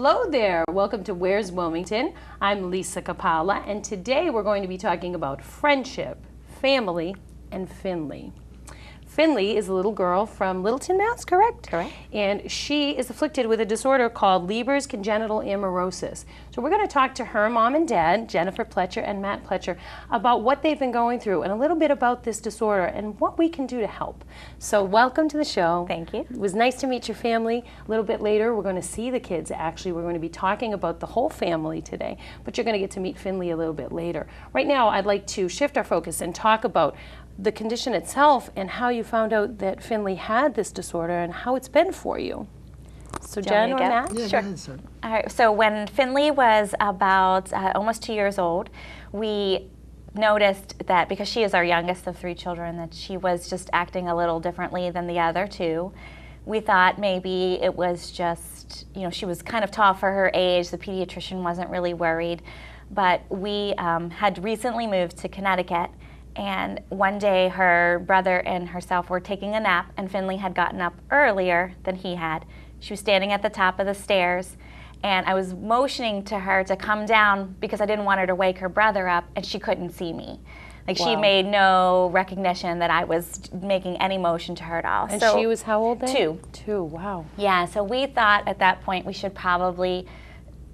Hello there. Welcome to Where's Wilmington. I'm Lisa Capalla, and today we're going to be talking about friendship, family, and Finley. Finley is a little girl from Littleton, Mass., correct? Correct. And she is afflicted with a disorder called Leber's congenital amaurosis. So we're going to talk to her mom and dad, Jennifer Pletcher and Matt Pletcher, about what they've been going through and a little bit about this disorder and what we can do to help. So welcome to the show. Thank you. It was nice to meet your family. A little bit later, we're going to see the kids. Actually, we're going to be talking about the whole family today, but you're going to get to meet Finley a little bit later. Right now, I'd like to shift our focus and talk about the condition itself and how you found out that Finley had this disorder and how it's been for you. So Jen or Matt? Yeah, Sure. go ahead, sir. All right, so when Finley was about almost 2 years old, we noticed that because she is our youngest of 3 children, that she was just acting a little differently than the other 2. We thought maybe it was just, she was kind of tall for her age. The pediatrician wasn't really worried. But we had recently moved to Connecticut, and one day her brother and herself were taking a nap, and Finley had gotten up earlier than he had. She was standing at the top of the stairs, and I was motioning to her to come down because I didn't want her to wake her brother up, and she couldn't see me. Like, she made no recognition that I was making any motion to her at all. And so, she was how old then? 2. 2, wow. Yeah, so we thought at that point we should probably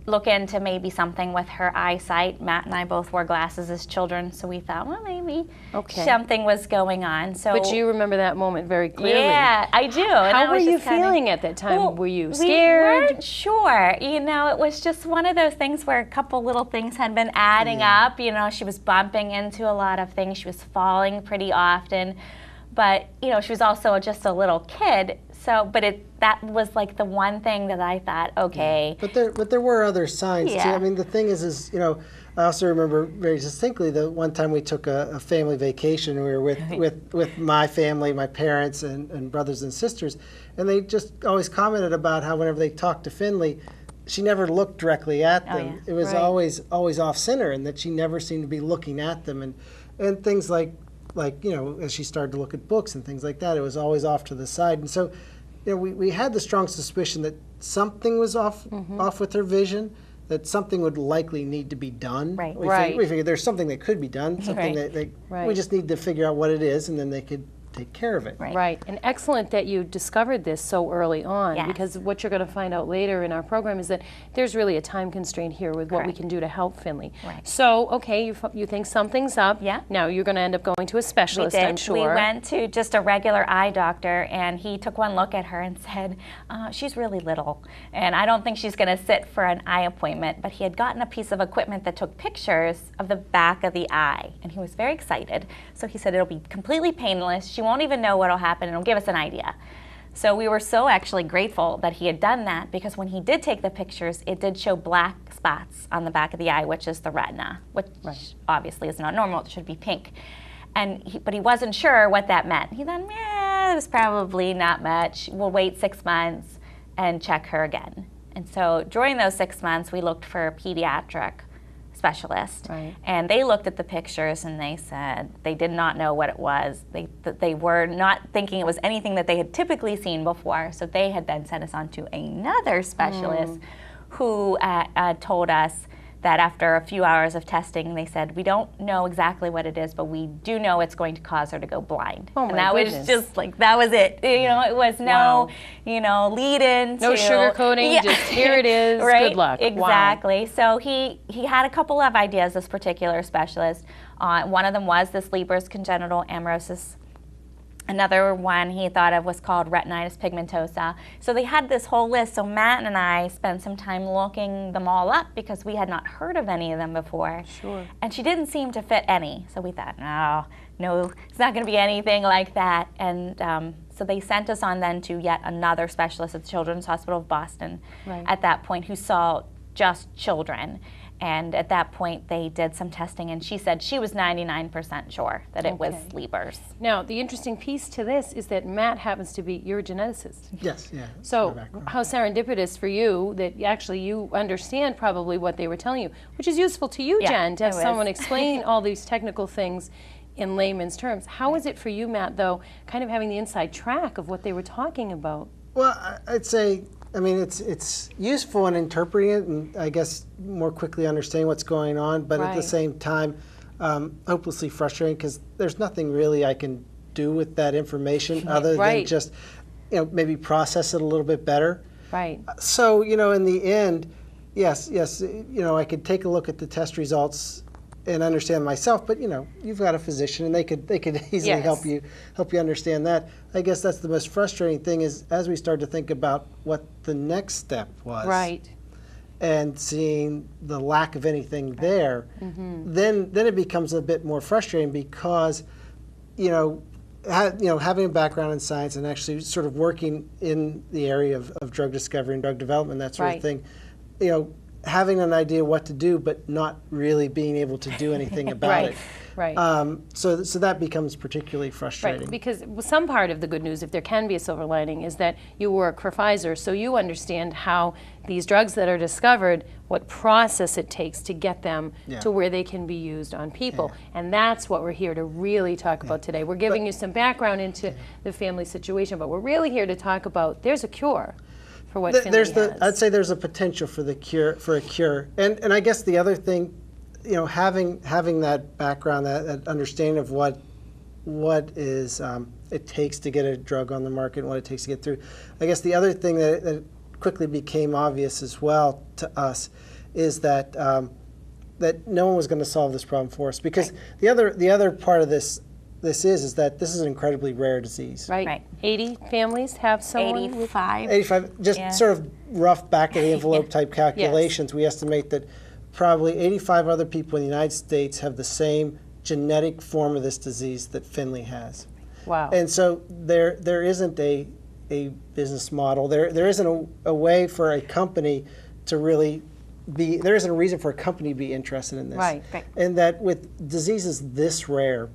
look into maybe something with her eyesight. Matt and I both wore glasses as children, so we thought, well, maybe something was going on. So, but you remember that moment very clearly. Yeah, I do. How were you feeling at that time? Well, were you scared? We weren't sure. It was just one of those things where a couple little things had been adding up. She was bumping into a lot of things. She was falling pretty often. But, she was also just a little kid. So, but that was like the one thing that I thought, okay. Yeah. But there were other signs too. I mean, the thing is, I also remember very distinctly the one time we took a family vacation. We were with my family, my parents, and brothers and sisters, and they just always commented about how whenever they talked to Finley, she never looked directly at them. Yeah. It was always off center, and that she never seemed to be looking at them, and things like as she started to look at books and things like that, it was always off to the side. And so, we had the strong suspicion that something was off with her vision, that something would likely need to be done. Right. We figured there's something that could be done, something that we just need to figure out what it is, and then they could take care of it. Right. And excellent that you discovered this so early on, because what you're going to find out later in our program is that there's really a time constraint here with what we can do to help Finley. Right. So, okay, you think something's up. Yeah. Now you're going to end up going to a specialist, we did. I'm sure. We went to just a regular eye doctor, and he took one look at her and said, she's really little, and I don't think she's going to sit for an eye appointment. But he had gotten a piece of equipment that took pictures of the back of the eye, and he was very excited. So he said, it'll be completely painless. She won't even know what'll happen, and it'll give us an idea. So we were so actually grateful that he had done that, because when he did take the pictures, it did show black spots on the back of the eye, which is the retina, which obviously is not normal. It should be pink. But he wasn't sure what that meant. He thought, it was probably not much. We'll wait 6 months and check her again. And so during those 6 months, we looked for a pediatric specialist, and they looked at the pictures and they said they did not know what it was. They were not thinking it was anything that they had typically seen before, so they had then sent us on to another specialist who told us that after a few hours of testing, they said, we don't know exactly what it is, but we do know it's going to cause her to go blind. Oh, and that was just like, that was it. It was no, lead in. No sugarcoating, just here it is, good luck. Exactly. So he had a couple of ideas, this particular specialist. One of them was this Leber's congenital amaurosis. Another one he thought of was called retinitis pigmentosa. So they had this whole list. So Matt and I spent some time looking them all up because we had not heard of any of them before. Sure. And she didn't seem to fit any. So we thought, no, it's not going to be anything like that. And so they sent us on then to yet another specialist at the Children's Hospital of Boston at that point, who saw just children. And at that point, they did some testing, and she said she was 99% sure that it was Leber's. Now, the interesting piece to this is that Matt happens to be, you're a geneticist. Yes, yeah. So how serendipitous for you that actually you understand probably what they were telling you, which is useful to you, Jen, to have someone explain all these technical things in layman's terms. How is it for you, Matt, though, kind of having the inside track of what they were talking about? Well, I'd say I mean, it's useful in interpreting it and I guess more quickly understanding what's going on, but at the same time, hopelessly frustrating because there's nothing really I can do with that information other than just, maybe process it a little bit better. Right. So, in the end, yes, I could take a look at the test results and understand myself, but you've got a physician and they could easily help you understand that. I guess that's the most frustrating thing is as we start to think about what the next step was. Right. And seeing the lack of anything there, then it becomes a bit more frustrating because, having a background in science and actually sort of working in the area of drug discovery and drug development, that sort of thing, having an idea what to do, but not really being able to do anything about it. Right. So that becomes particularly frustrating. Right, because some part of the good news, if there can be a silver lining, is that you work for Pfizer, so you understand how these drugs that are discovered, what process it takes to get them to where they can be used on people. And that's what we're here to really talk about today. We're giving you some background into the family situation, but we're really here to talk about there's a cure for what Finley has. I'd say there's a potential for a cure. And I guess the other thing, having that background, that understanding of what is it takes to get a drug on the market and what it takes to get through. I guess the other thing that quickly became obvious as well to us is that that no one was going to solve this problem for us because the other part of this is that this is an incredibly rare disease. Right. 80 families have someone 85. Just sort of rough back of the envelope type calculations. We estimate that probably 85 other people in the United States have the same genetic form of this disease that Finley has. Wow. And so there isn't a business model. There isn't a way for a company to really there isn't a reason for a company to be interested in this. Right. And that with diseases this rare,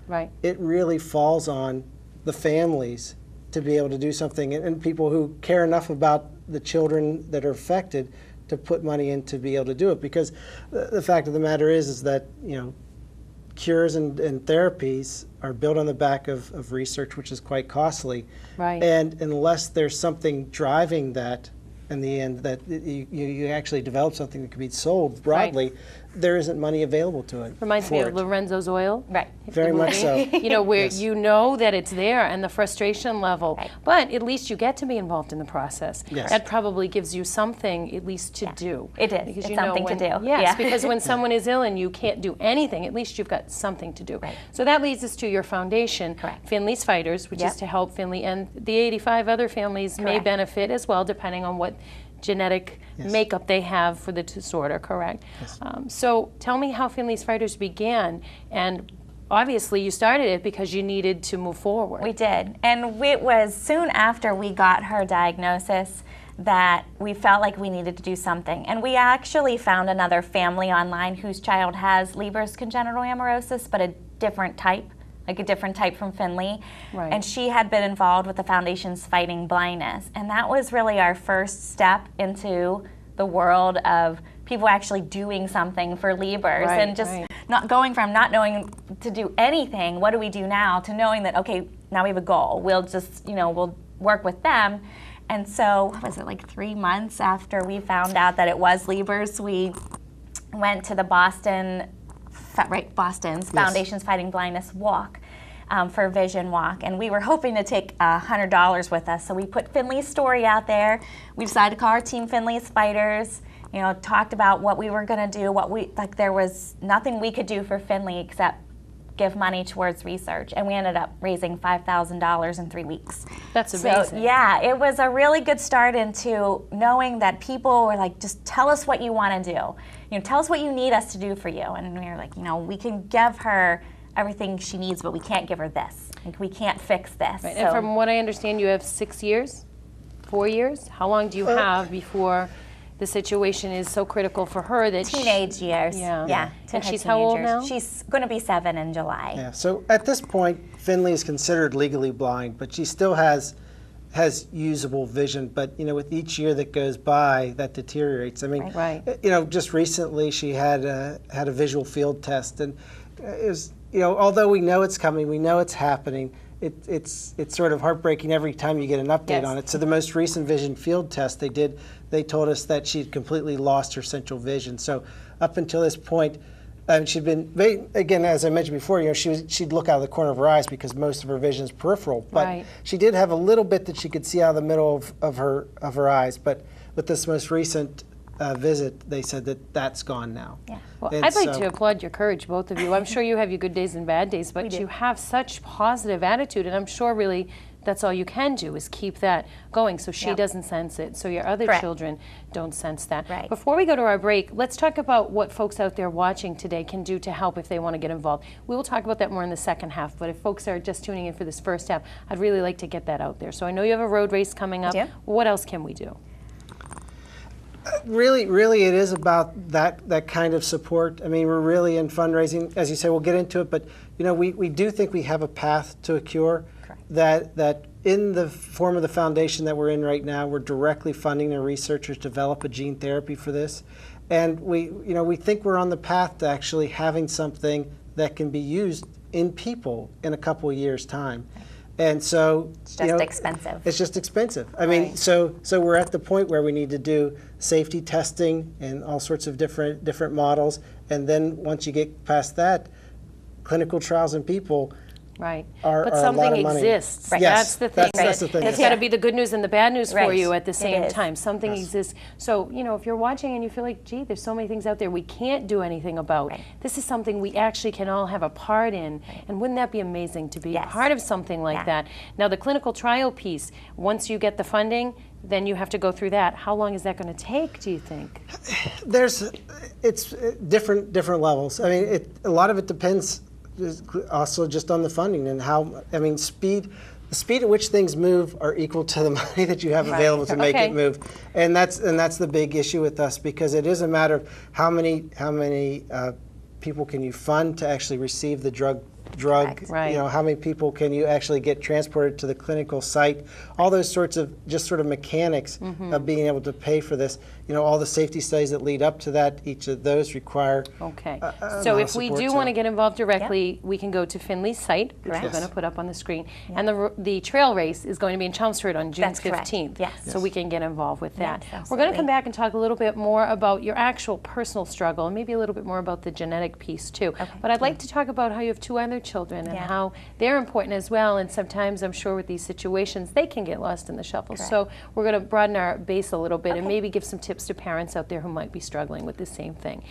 it really falls on the families to be able to do something and people who care enough about the children that are affected to put money in to be able to do it. Because the fact of the matter is that, cures and therapies are built on the back of research, which is quite costly. Right. And unless there's something driving that in the end, that you actually develop something that can be sold broadly, there isn't money available to it. Reminds me of Lorenzo's Oil. Right. Very much so. Where you know that it's there and the frustration level, but at least you get to be involved in the process. Yes. That probably gives you something at least to do. It is. Because it's something to do. Yes, because when someone is ill and you can't do anything, at least you've got something to do. Right. So that leads us to your foundation, Finley's Fighters, which is to help Finley, and the 85 other families may benefit as well, depending on what genetic makeup they have for the disorder, correct? Yes. So tell me how Finley's Fighters began, and obviously you started it because you needed to move forward. We did, and it was soon after we got her diagnosis that we felt like we needed to do something. And we actually found another family online whose child has Leber's congenital amaurosis, but a different type. Like a different type from Finley. Right. And she had been involved with the foundation's Fighting Blindness. And that was really our first step into the world of people actually doing something for Leber's and just not going from not knowing to do anything, what do we do now, to knowing that, okay, now we have a goal. We'll just, we'll work with them. And so, what was it, like 3 months after we found out that it was Leber's, we went to the Boston's Foundation's Fighting Blindness walk for Vision Walk, and we were hoping to take $100 with us. So we put Finley's story out there. We decided to call our team Finley's Fighters. Talked about what we were going to do. There was nothing we could do for Finley except give money towards research, and we ended up raising $5,000 in 3 weeks. That's amazing. So, it was a really good start into knowing that people were like, just tell us what you want to do. Tell us what you need us to do for you. And we were like, we can give her everything she needs, but we can't give her this. Like, we can't fix this. Right. So, and from what I understand, you have 6 years, 4 years? How long do you have before the situation is so critical for her that teenage years. Yeah. And she's how old now? She's going to be 7 in July. Yeah. So at this point, Finley is considered legally blind, but she still has usable vision. But with each year that goes by, that deteriorates. I mean, just recently she had a visual field test, and it was although we know it's coming, we know it's happening, it's sort of heartbreaking every time you get an update Yes. on it. So the most recent vision field test they did, they told us that she'd completely lost her central vision. So up until this point, she'd been, again, as I mentioned before, she'd look out of the corner of her eyes because most of her vision is peripheral. But Right. she did have a little bit that she could see out of the middle of her eyes. But with this most recent visit, they said that that's gone now. Yeah. Well, And I'd like so- to applaud your courage, both of you. I'm sure you have your good days and bad days, but you have such positive attitude, and I'm sure really that's all you can do is keep that going so she Yep. doesn't sense it, so your other Correct. children don't sense that. Right. Before we go to our break, let's talk about what folks out there watching today can do to help if they want to get involved. We will talk about that more in the second half, but if folks are just tuning in for this first half, I'd really like to get that out there. So I know you have a road race coming up. do. What else can we do? Really, it is about that kind of support. I mean, we're really in fundraising. As you say, we'll get into it, but we do think we have a path to a cure. Correct. That in the form of the foundation that we're in right now, we're directly funding the researchers to develop a gene therapy for this. And we think we're on the path to actually having something that can be used in people in a couple of years' time. And so It's just expensive. It's just expensive. I mean, so we're at the point where we need to do safety testing and all sorts of different models, and then once you get past that, clinical trials in people. Right. Are But a lot something of money. exists. Right. That's Yes, the thing. that's the thing. It's got to be the good news and the bad news for Right. you at the same is. time. Something exists. So, if you're watching and you feel like, gee, there's so many things out there we can't do anything about. Right. This is something we actually can all have a part in. And wouldn't that be amazing to be Yes. part of something like Yeah. that? Now, the clinical trial piece, once you get the funding, then you have to go through that. How long is that going to take, do you think? It's different levels. I mean, a lot of it depends also just on the funding and how. I mean, the speed at which things move are equal to the money that you have available to make Okay. it move, and that's the big issue with us, because it is a matter of how many people can you fund to actually receive the drug. Right. How many people can you actually get transported to the clinical site? All those sorts of mechanics of being able to pay for this. All the safety studies that lead up to that, each of those require. Okay. a So lot if of we support, do so- want to get involved directly, we can go to Finley's site, which we're Correct. going to put up on the screen. And the trail race is going to be in Chelmsford on June That's correct. 15th. Yes. So we can get involved with that. Yes, We're going to come absolutely. back and talk a little bit more about your actual personal struggle and maybe a little bit more about the genetic piece too. Okay. But I'd like to talk about how you have two other children and Yeah. how they're important as well. And sometimes I'm sure with these situations, they can get lost in the shuffle. Correct. So we're going to broaden our base a little bit and Okay. maybe give some tips to parents out there who might be struggling with the same thing.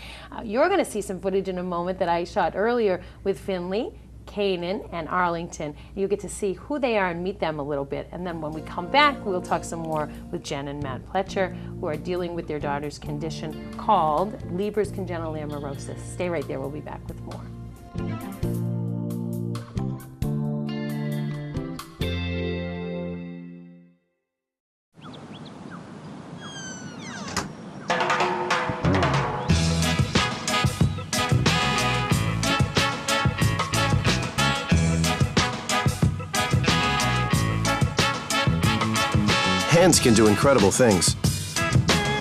You're going to see some footage in a moment that I shot earlier with Finley, Canaan, and Arlington. You'll get to see who they are and meet them a little bit. And then when we come back, we'll talk some more with Jen and Matt Pletcher, who are dealing with their daughter's condition called Leber's congenital amaurosis. Stay right there. We'll be back with more. Hands can do incredible things.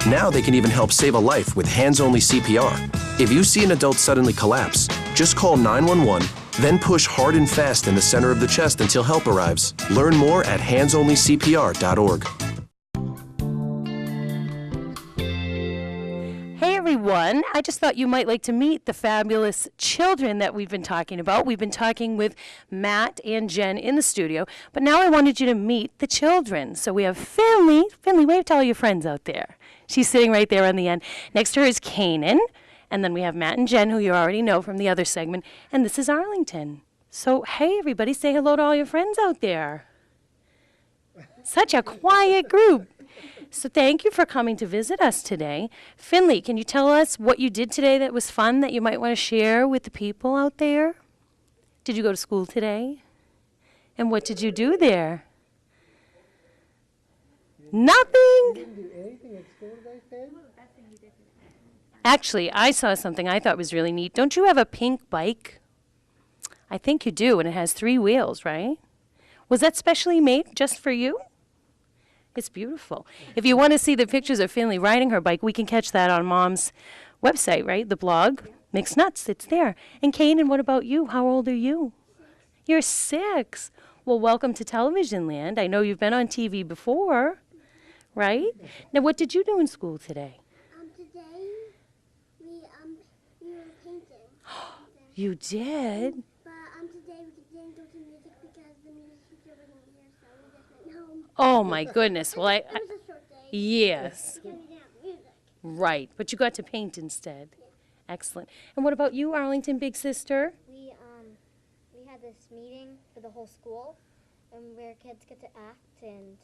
Now they can even help save a life with hands-only CPR. If you see an adult suddenly collapse, just call 911, then push hard and fast in the center of the chest until help arrives. Learn more at handsonlycpr.org. Hey everyone, I just thought you might like to meet the fabulous children that we've been talking about. We've been talking with Matt and Jen in the studio, but now I wanted you to meet the children. So we have Finley. Finley, wave to all your friends out there. She's sitting right there on the end. Next to her is Canaan, and then we have Matt and Jen, who you already know from the other segment, and this is Arlington. So hey everybody, say hello to all your friends out there. Such a quiet group. So thank you for coming to visit us today. Finley, can you tell us what you did today that was fun that you might want to share with the people out there? Did you go to school today? And what did you do there? Nothing? Didn't do anything at school today, Finn? Actually, I saw something I thought was really neat. Don't you have a pink bike? I think you do, and it has 3 wheels, right? Was that specially made just for you? It's beautiful. If you want to see the pictures of Finley riding her bike, we can catch that on Mom's website, right? The blog, Mixed Nuts, it's there. And Kanan, what about you? How old are you? You're 6. Well, welcome to Television Land. I know you've been on TV before, right? Now, what did you do in school today? Today we were painting. You did? But today we didn't go to music because the music teacher wasn't here, so we just went home. Oh, my goodness. Well, It was a short day. yes, Because we didn't have music. right. But you got to paint instead. Excellent. And what about you, Arlington Big Sister? We had this meeting for the whole school, where kids get to act and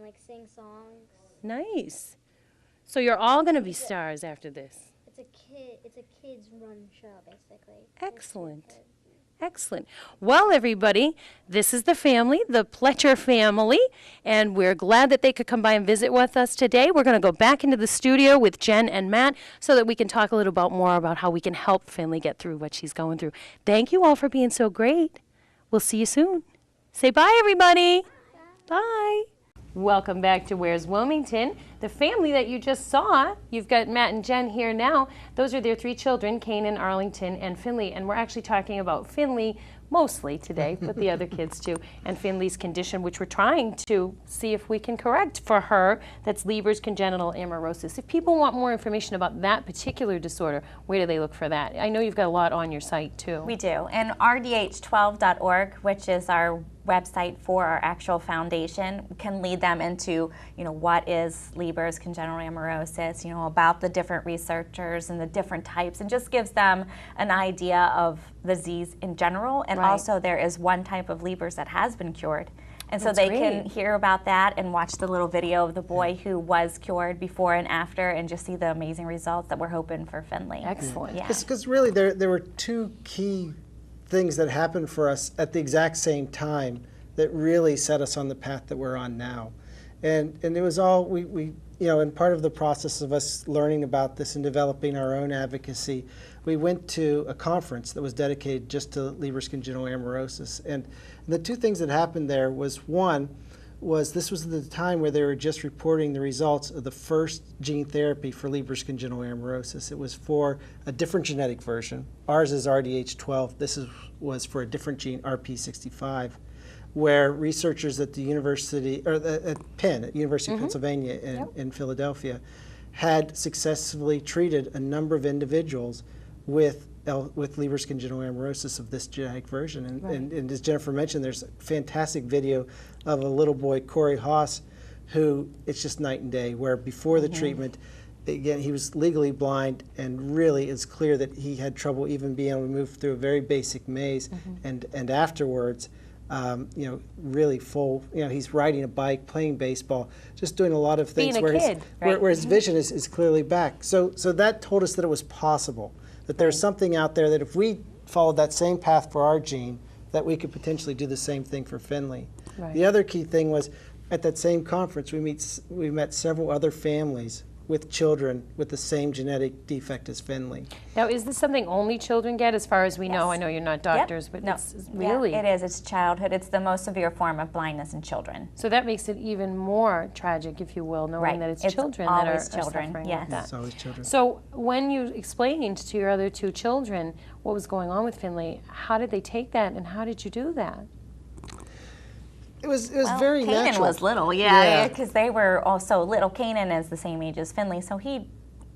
like sing songs. Nice. So you're all going to be stars after this. It's a kids run show basically. Excellent. Excellent. Well, everybody, this is the family, the Pletcher family, and we're glad that they could come by and visit with us today. We're going to go back into the studio with Jen and Matt so that we can talk a little bit more about how we can help Finley get through what she's going through. Thank you all for being so great. We'll see you soon. Say bye, everybody. Bye. Welcome back to Where's Wilmington. The family that you just saw, you've got Matt and Jen here now. Those are their 3 children, Kanan, Arlington, and Finley. And we're actually talking about Finley mostly today, but the other kids too, and Finley's condition, which we're trying to see if we can correct for her. That's Leber's congenital amaurosis. If people want more information about that particular disorder, where do they look for that? I know you've got a lot on your site too. We do. And rdh12.org, which is our website for our actual foundation, can lead them into, what is Leber's congenital amaurosis, about the different researchers and the different types, and just gives them an idea of the disease in general. And also there is one type of Leber's that has been cured. And so they can hear about that and watch the little video of the boy who was cured before and after and just see the amazing results that we're hoping for Finley. Excellent. Yeah. Because really there were 2 key things that happened for us at the exact same time that really set us on the path that we're on now. And it was all, we in part of the process of us learning about this and developing our own advocacy, we went to a conference that was dedicated just to Leber's congenital amaurosis. And the 2 things that happened there was, one, this was the time where they were just reporting the results of the first gene therapy for Leber's congenital amaurosis. It was for a different genetic version. Ours is RDH12. This was for a different gene, RP65, where researchers at the University, or at Penn, at University of Pennsylvania in Philadelphia, had successfully treated a number of individuals with Leber's congenital amaurosis of this genetic version. And as Jennifer mentioned, there's a fantastic video of a little boy, Corey Haas, who it's just night and day, where before the treatment, again, he was legally blind, and really it's clear that he had trouble even being able to move through a very basic maze, and afterwards, really full, he's riding a bike, playing baseball, just doing a lot of things where his vision is clearly back. So that told us that it was possible, that there's something out there that if we followed that same path for our gene, that we could potentially do the same thing for Finley. Right. The other key thing was, at that same conference, we met several other families with children with the same genetic defect as Finley. Now, is this something only children get, as far as we know? I know you're not doctors, but it's really? Yeah, it is. It's childhood. It's the most severe form of blindness in children. So that makes it even more tragic, if you will, knowing that it's children that are suffering with that. It's always children. So when you explained to your other 2 children what was going on with Finley, how did they take that, and how did you do that? It was very Kanan natural. was little, because they were also little. Kanan is the same age as Finley, so he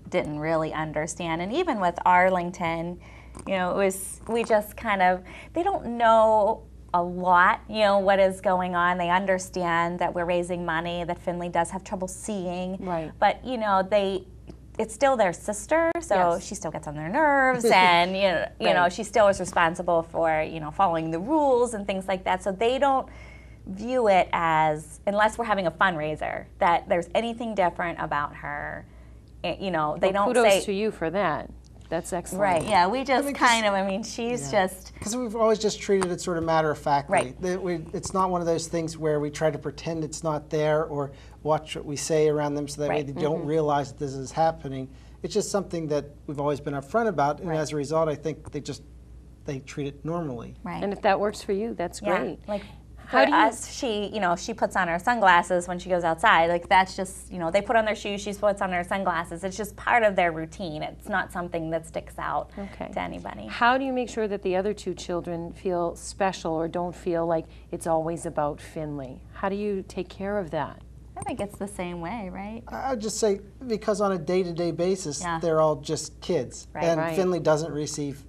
didn't really understand. And even with Arlington, we just kind of, they don't know a lot, what is going on. They understand that we're raising money, that Finley does have trouble seeing. Right. But, it's still their sister, so she still gets on their nerves, and she still is responsible for following the rules and things like that. So they don't view it as, unless we're having a fundraiser, that there's anything different about her. They don't kudos say. to you for that. That's excellent. Right. Yeah. We just she's just. Because we've always just treated it sort of matter-of-factly. Right. It's not one of those things where we try to pretend it's not there or watch what we say around them so that way they don't realize that this is happening. It's just something that we've always been upfront about, and as a result, I think they treat it normally. Right. And if that works for you, that's great. Like For us, she puts on her sunglasses when she goes outside. Like that's just, they put on their shoes, she puts on her sunglasses. It's just part of their routine. It's not something that sticks out to anybody. How do you make sure that the other two children feel special or don't feel like it's always about Finley? How do you take care of that? I think it's the same way, right? I'd just say because on a day-to-day basis, they're all just kids. And Finley doesn't receive,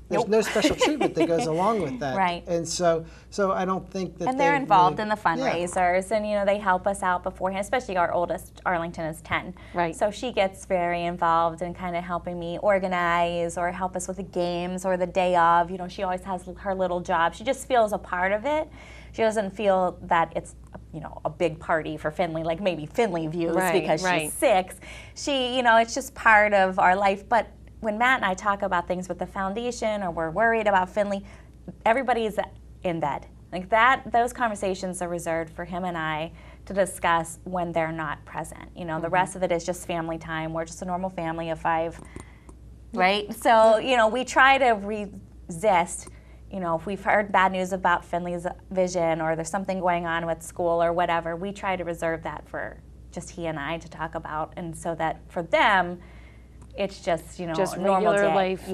there's no special treatment that goes along with that. Right. And so I don't think that they're involved in the fundraisers, and they help us out beforehand, especially our oldest, Arlington, is 10. Right. So she gets very involved in kind of helping me organize or help us with the games or the day of. She always has her little job. She just feels a part of it. She doesn't feel that it's a big party for Finley, like maybe Finley views because she's 6. She, it's just part of our life. But when Matt and I talk about things with the foundation or we're worried about Finley, everybody's in bed. Like those conversations are reserved for him and I to discuss when they're not present. The rest of it is just family time. We're just a normal family of 5, right? So, we try to resist. If we've heard bad news about Finley's vision or there's something going on with school or whatever, we try to reserve that for just he and I to talk about, and so that for them, it's just just normal regular day. life,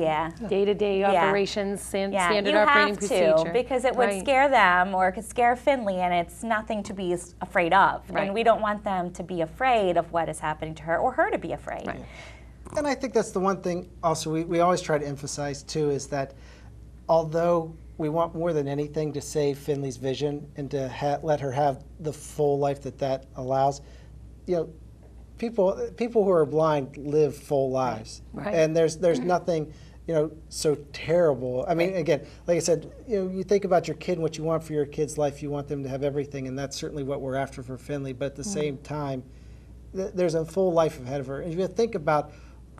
day-to-day operations, standard operating procedure. You have to, because it would scare them or it could scare Finley, and it's nothing to be afraid of. Right. And we don't want them to be afraid of what is happening to her or her to be afraid. Right. And I think that's the one thing also we always try to emphasize too, is that although we want more than anything to save Finley's vision and to let her have the full life that allows, people who are blind live full lives, and there's nothing so terrible. I mean, again, like I said, you think about your kid and what you want for your kid's life. You want them to have everything, and that's certainly what we're after for Finley. But at the same time, there's a full life ahead of her. And if you think about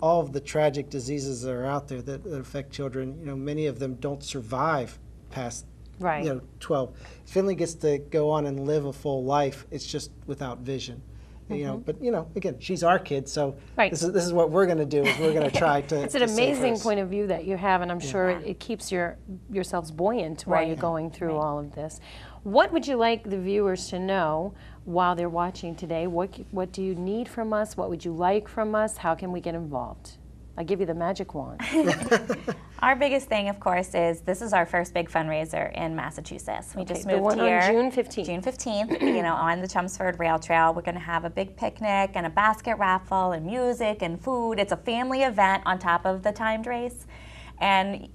all of the tragic diseases that are out there that affect children, many of them don't survive past 12. Finley gets to go on and live a full life. It's just without vision. But again, she's our kid, so this is what we're going to do. Is we're going to try to. It's an amazing point of view that you have, and I'm sure it keeps yourselves buoyant while you're going through all of this. What would you like the viewers to know while they're watching today? What do you need from us? What would you like from us? How can we get involved? I give you the magic wand. Our biggest thing, of course, is this is our first big fundraiser in Massachusetts. We just moved the one here on June 15th. June 15th, on the Chelmsford Rail Trail. We're going to have a big picnic and a basket raffle and music and food. It's a family event on top of the timed race. And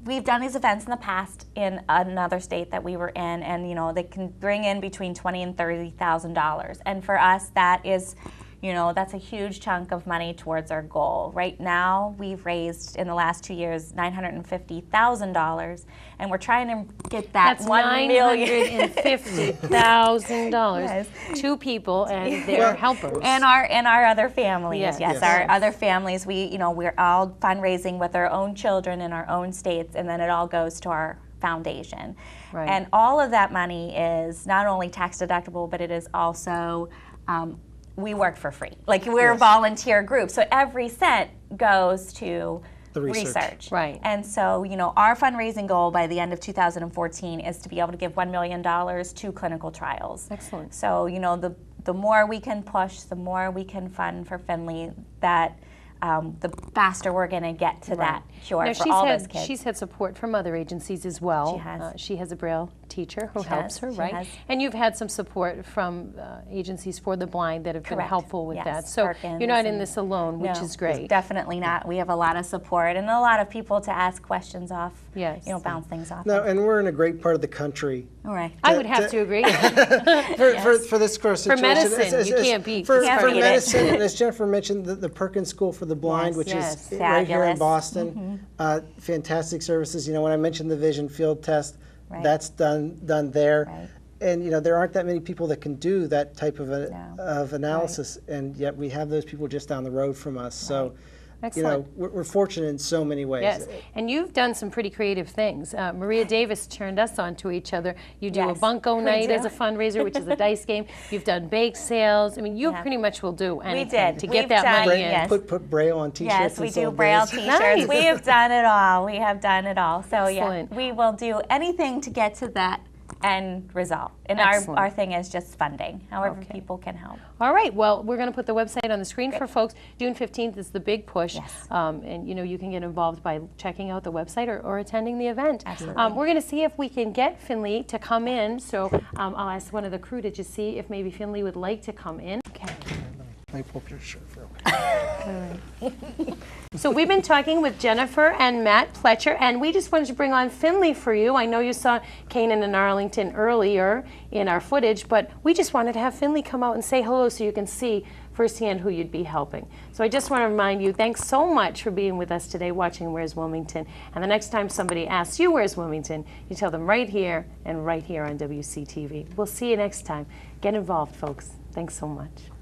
we've done these events in the past in another state that we were in, and they can bring in between $20,000 and $30,000. And for us, that is, that's a huge chunk of money towards our goal. Right now, we've raised in the last 2 years $950,000, and we're trying to get that $1 million. $950,000 to people and their helpers and our other families. Yes. Our other families. We're all fundraising with our own children in our own states, and then it all goes to our foundation. Right. And all of that money is not only tax deductible, but it is also we work for free. Like we're a volunteer group, so every cent goes to the research. Right. And so, our fundraising goal by the end of 2014 is to be able to give $1 million to clinical trials. Excellent. So, the more we can push, the more we can fund for Finley, that the faster we're going to get to that cure for all those kids. She's had support from other agencies as well. She has. She has a Braille teacher who helps her, right? Has. And you've had some support from agencies for the blind that have been helpful with that. So Perkins, you're not in this alone, which is great. Definitely not. We have a lot of support and a lot of people to ask questions off, bounce things off. No, and we're in a great part of the country. All right. I would have to agree. for this course situation. For medicine, you can't beat. For medicine, and as Jennifer mentioned, the Perkins School for the Blind, which is right here in Boston. Fantastic services. When I mentioned the vision field test, that's done there. Right. And there aren't that many people that can do that type of analysis, and yet we have those people just down the road from us. So Excellent. We're fortunate in so many ways. Yes, and you've done some pretty creative things. Maria Davis turned us on to each other. You do a bunco night as a fundraiser, which is a dice game. You've done bake sales. I mean, you pretty much will do anything to get that money in. Put Braille on T-shirts. Yes, we do Braille T-shirts. Nice. We have done it all. We have done it all. So Excellent. we will do anything to get to that end result. And Excellent. our thing is just funding, however people can help. All right, well, we're going to put the website on the screen for folks. June 15th is the big push. Yes. And you can get involved by checking out the website or attending the event. Absolutely. We're going to see if we can get Finley to come in. So I'll ask one of the crew to just see if maybe Finley would like to come in. Okay. Let me pull up your shirt for a minute. So we've been talking with Jennifer and Matt Pletcher, and we just wanted to bring on Finley for you. I know you saw Canaan and Arlington earlier in our footage, but we just wanted to have Finley come out and say hello so you can see firsthand who you'd be helping. So I just want to remind you, thanks so much for being with us today watching Where's Wilmington. And the next time somebody asks you Where's Wilmington, you tell them right here and right here on WCTV. We'll see you next time. Get involved, folks. Thanks so much.